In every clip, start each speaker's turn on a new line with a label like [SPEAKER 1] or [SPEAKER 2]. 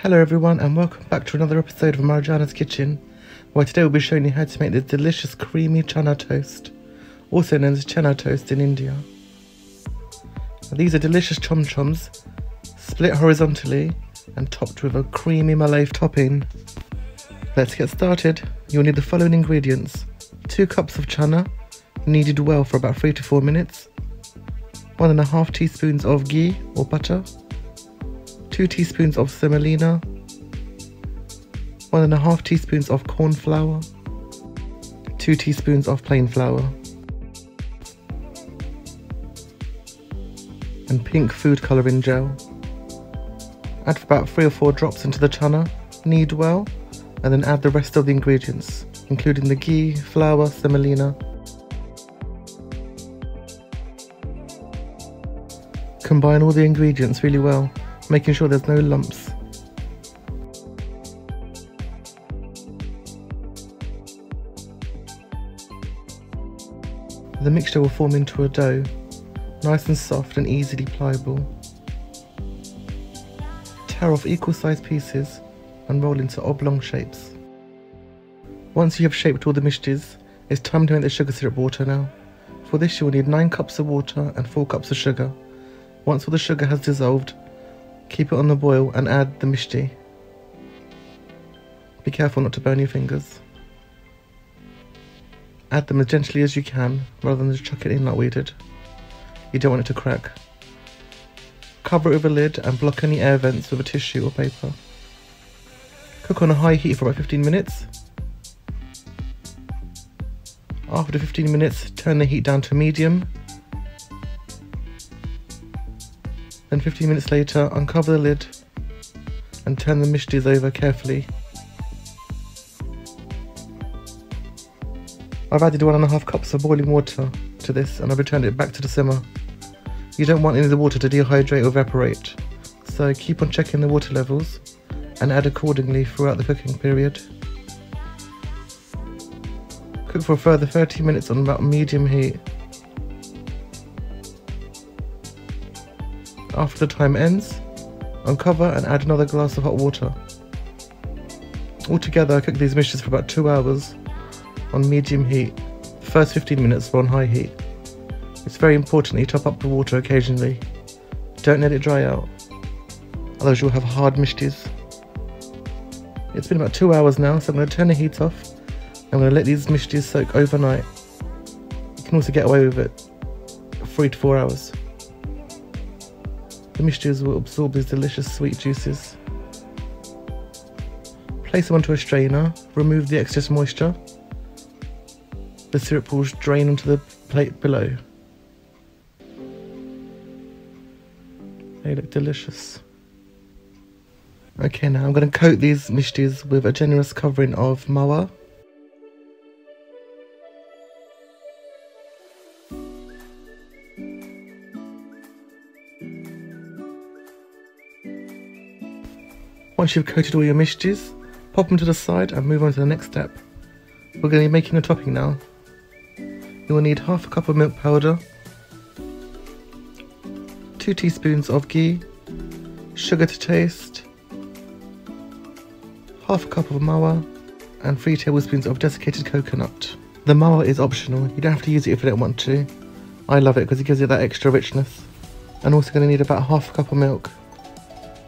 [SPEAKER 1] Hello everyone and welcome back to another episode of Marjana's Kitchen, where today we'll be showing you how to make this delicious creamy chana toast, also known as Chena Toast in India. Now, these are delicious chom choms, split horizontally and topped with a creamy Malai topping. Let's get started. You'll need the following ingredients: 2 cups of chana, kneaded well for about 3 to 4 minutes, 1.5 teaspoons of ghee or butter, 2 teaspoons of semolina, 1.5 teaspoons of corn flour, 2 teaspoons of plain flour, and pink food colouring gel. Add about 3 or 4 drops into the chana, knead well, and then add the rest of the ingredients, including the ghee, flour, semolina. Combine all the ingredients really well, making sure there's no lumps. The mixture will form into a dough, nice and soft and easily pliable. Tear off equal sized pieces and roll into oblong shapes. Once you have shaped all the mistis, it's time to make the sugar syrup water now. For this you will need 9 cups of water and 4 cups of sugar. Once all the sugar has dissolved, keep it on the boil and add the misti. Be careful not to burn your fingers. Add them as gently as you can, rather than just chuck it in like we did. You don't want it to crack. Cover it with a lid and block any air vents with a tissue or paper. Cook on a high heat for about 15 minutes. After 15 minutes, turn the heat down to medium. Then 15 minutes later, uncover the lid and turn the mistis over carefully. I've added 1.5 cups of boiling water to this and I've returned it back to the simmer. You don't want any of the water to dehydrate or evaporate, so keep on checking the water levels and add accordingly throughout the cooking period. Cook for a further 30 minutes on about medium heat. After the time ends, uncover and add another glass of hot water. Altogether I cook these mistis for about 2 hours on medium heat. The first 15 minutes were on high heat. It's very important that you top up the water occasionally. Don't let it dry out, otherwise you'll have hard mistis. It's been about 2 hours now, so I'm going to turn the heat off. I'm going to let these mistis soak overnight. You can also get away with it 3 to 4 hours. The mistis will absorb these delicious sweet juices. Place them onto a strainer, remove the excess moisture. The syrup will drain onto the plate below. They look delicious. Okay, now I'm going to coat these mistis with a generous covering of mawa. Once you've coated all your mistis, pop them to the side and move on to the next step. We're going to be making the topping now. You will need 1/2 cup of milk powder, 2 teaspoons of ghee, sugar to taste, 1/2 cup of mawa, and 3 tablespoons of desiccated coconut. The mawa is optional, you don't have to use it if you don't want to. I love it because it gives it that extra richness. And also going to need about 1/2 cup of milk.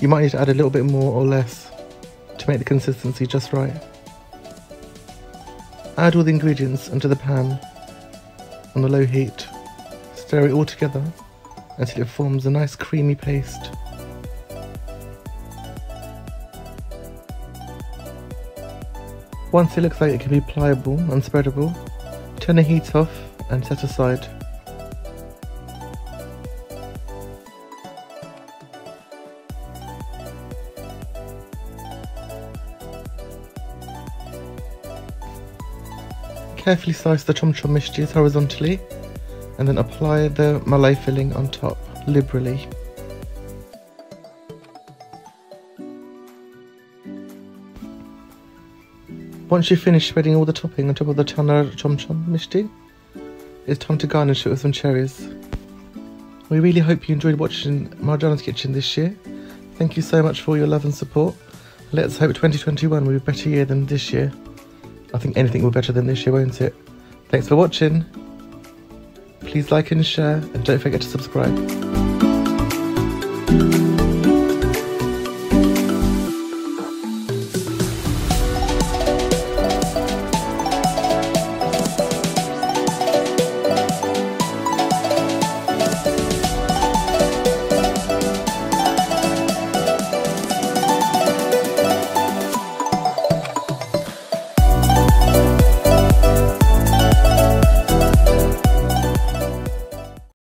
[SPEAKER 1] You might need to add a little bit more or less to make the consistency just right. Add all the ingredients into the pan on a low heat. Stir it all together until it forms a nice creamy paste. Once it looks like it can be pliable and spreadable, turn the heat off and set aside. Carefully slice the chom chom mistis horizontally and then apply the Malai filling on top liberally. Once you've finished spreading all the topping on top of the Chanar Chom Chom misti, it's time to garnish it with some cherries. We really hope you enjoyed watching Marjana's Kitchen this year. Thank you so much for your love and support. Let's hope 2021 will be a better year than this year. I think anything will be better than this year, won't it? Thanks for watching. Please like and share, and don't forget to subscribe.